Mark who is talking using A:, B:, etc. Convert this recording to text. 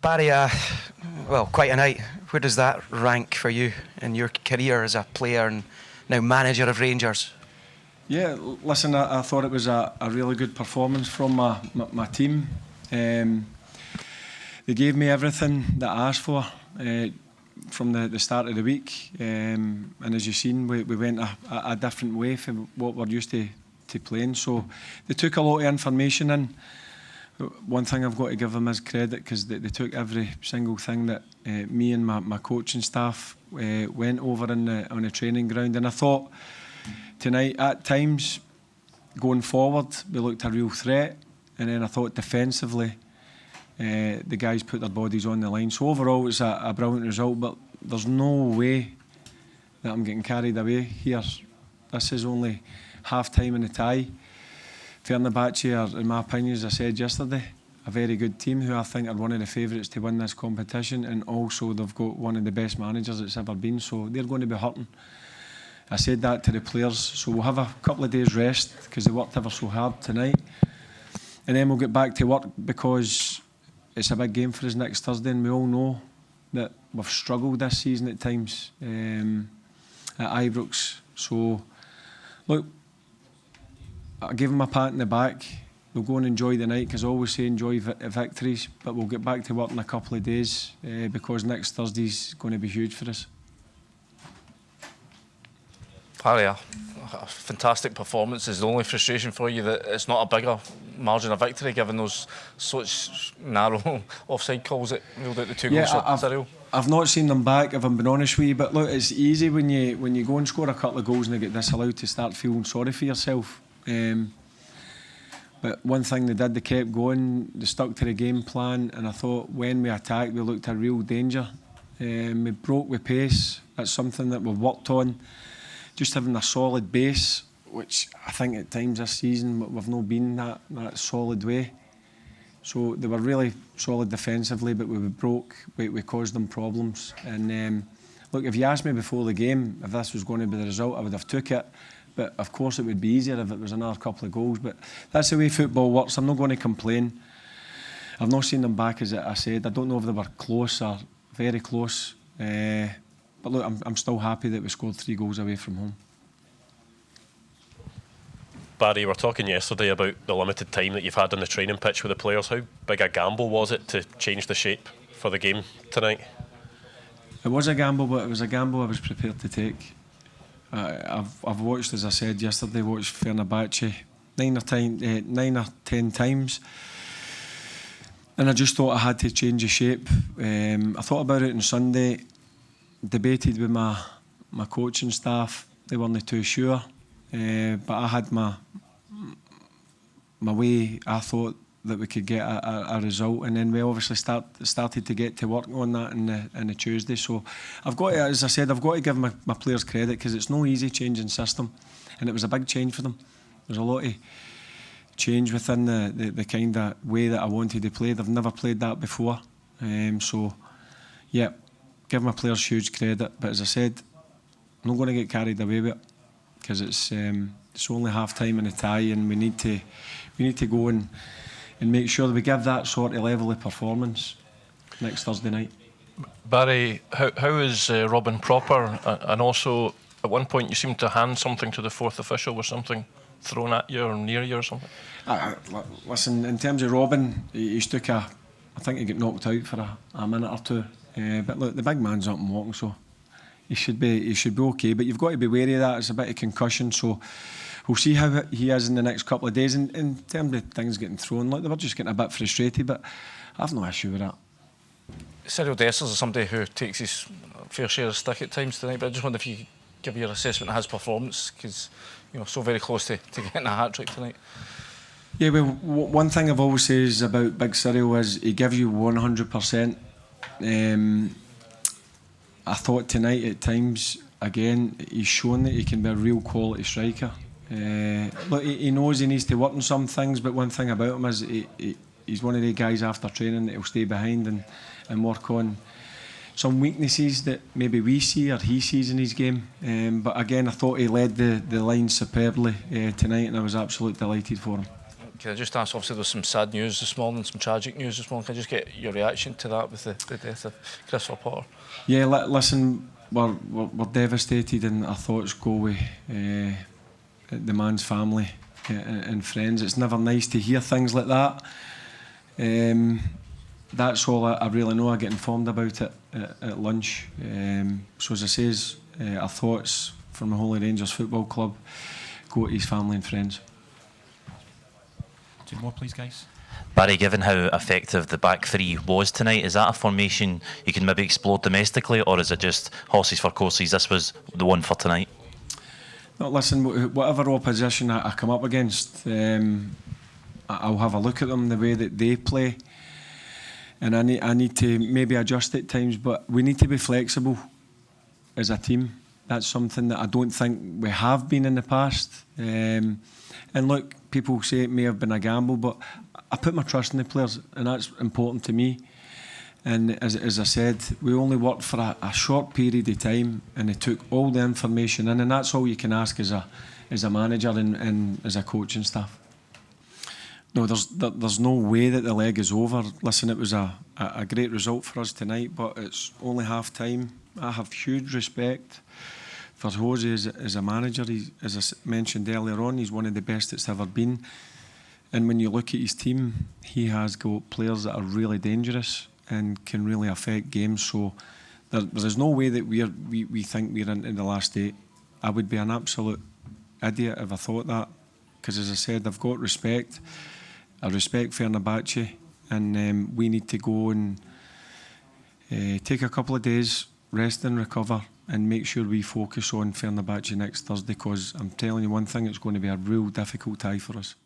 A: Barry, well, quite a night. Where does that rank for you in your career as a player and now manager of Rangers?
B: Yeah, listen, I thought it was a really good performance from my team. They gave me everything that I asked for from the start of the week. And as you've seen, we went a different way from what we're used to playing. So they took a lot of information in. One thing I've got to give them is credit, because they took every single thing that me and my coaching staff went over on the training ground. And I thought tonight, at times, going forward, we looked a real threat. And then I thought defensively, the guys put their bodies on the line. So overall, it's a brilliant result, but there's no way that I'm getting carried away here. This is only half-time in the tie. Fenerbahçe are, in my opinion, as I said yesterday, a very good team who I think are one of the favourites to win this competition, and also they've got one of the best managers it's ever been, so they're going to be hurting. I said that to the players, so we'll have a couple of days rest because they worked ever so hard tonight, and then we'll get back to work because it's a big game for us next Thursday, and we all know that we've struggled this season at times at Ibrox. So, look, I give them a pat in the back. We'll go and enjoy the night, because I always say enjoy victories, but we'll get back to work in a couple of days because next Thursday's going to be huge for us.
C: Harry, a fantastic performance. Is the only frustration for you that it's not a bigger margin of victory, given those such narrow offside calls that ruled out the two goals for Cyril?
B: I've not seen them back, if I'm being honest with you, but look, it's easy when you go and score a couple of goals and they get disallowed to start feeling sorry for yourself. But one thing they did, they kept going, they stuck to the game plan, and I thought when we attacked, we looked a real danger. We broke with pace. That's something that we've worked on. Just having a solid base, which I think at times this season we've not been that solid way. So they were really solid defensively, but we broke, we caused them problems. And look, if you asked me before the game if this was going to be the result, I would have took it. But of course it would be easier if it was another couple of goals. But that's the way football works. I'm not going to complain. I've not seen them back, as I said. I don't know if they were close or very close. But look, I'm still happy that we scored 3 goals away from home.
D: Barry, we were talking yesterday about the limited time that you've had on the training pitch with the players. How big a gamble was it to change the shape for the game tonight?
B: It was a gamble, but it was a gamble I was prepared to take. I've watched, as I said yesterday, watched Fenerbahçe 9 or 10 times, and I just thought I had to change the shape. I thought about it on Sunday, debated with my coaching staff. They weren't too sure, but I had my way. I thought that we could get a result, and then we obviously started to get to work on that in the Tuesday. So I've got to, as I said, I've got to give my players credit, because it's no easy changing system, and it was a big change for them. There's a lot of change within the kind of way that I wanted to play. They've never played that before, so yeah, give my players huge credit. But as I said, I'm not going to get carried away with it, because it's only half time in the tie, and we need to go and make sure that we give that sort of level of performance next Thursday night.
E: Barry, how is Robin proper? And also, at one point you seemed to hand something to the fourth official. Was something thrown at you or near you or something?
B: Listen, in terms of Robin, he took I think he got knocked out for a minute or two. But look, the big man's up and walking, so he should be okay. But you've got to be wary of that. It's a bit of concussion, so we'll see how he is in the next couple of days. In terms of things getting thrown, look, they were just getting a bit frustrated, but I've no issue with that.
C: Cyril Dessers is somebody who takes his fair share of stick at times tonight, but I just wonder if you could give your assessment of his performance, because so very close to getting a hat-trick tonight.
B: Yeah, well, one thing I've always said about Big Cyril is he gives you 100%. I thought tonight at times, again, he's shown that he can be a real quality striker. Look, he knows he needs to work on some things, but one thing about him is he's one of the guys after training that he'll stay behind and work on some weaknesses that maybe we see or he sees in his game. But again, I thought he led the line superbly tonight, and I was absolutely delighted for him.
C: Can I just ask, obviously there's some sad news this morning, some tragic news this morning. Can I just get your reaction to that with the death of Christopher Potter?
B: Yeah, listen, we're devastated, and our thoughts go with the man's family and friends. It's never nice to hear things like that. That's all I really know. I get informed about it at lunch. So as I says, our thoughts from the Holy Rangers Football Club go to his family and friends.
F: Two more, please, guys.
G: Barry, given how effective the back three was tonight, is that a formation you can maybe explore domestically, or is it just horses for courses? This was the one for tonight.
B: No, listen, whatever opposition I come up against, I'll have a look at them, the way that they play, and I need to maybe adjust at times, but we need to be flexible as a team. That's something that I don't think we have been in the past. And look, people say it may have been a gamble, but I put my trust in the players, and that's important to me. And as I said, we only worked for a short period of time, and they took all the information in, and that's all you can ask as a manager and as a coaching staff. No, there's no way that the leg is over. Listen, it was a great result for us tonight, but it's only half time. I have huge respect for Jose as a manager. As I mentioned earlier on, he's one of the best it's ever been. And when you look at his team, he has got players that are really dangerous and can really affect games. So there's no way that we think we're in the last 8. I would be an absolute idiot if I thought that, because as I said, I've got respect. I respect Fenerbahçe, and we need to go and take a couple of days, rest and recover, and make sure we focus on Fenerbahçe next Thursday, because I'm telling you one thing, it's going to be a real difficult tie for us.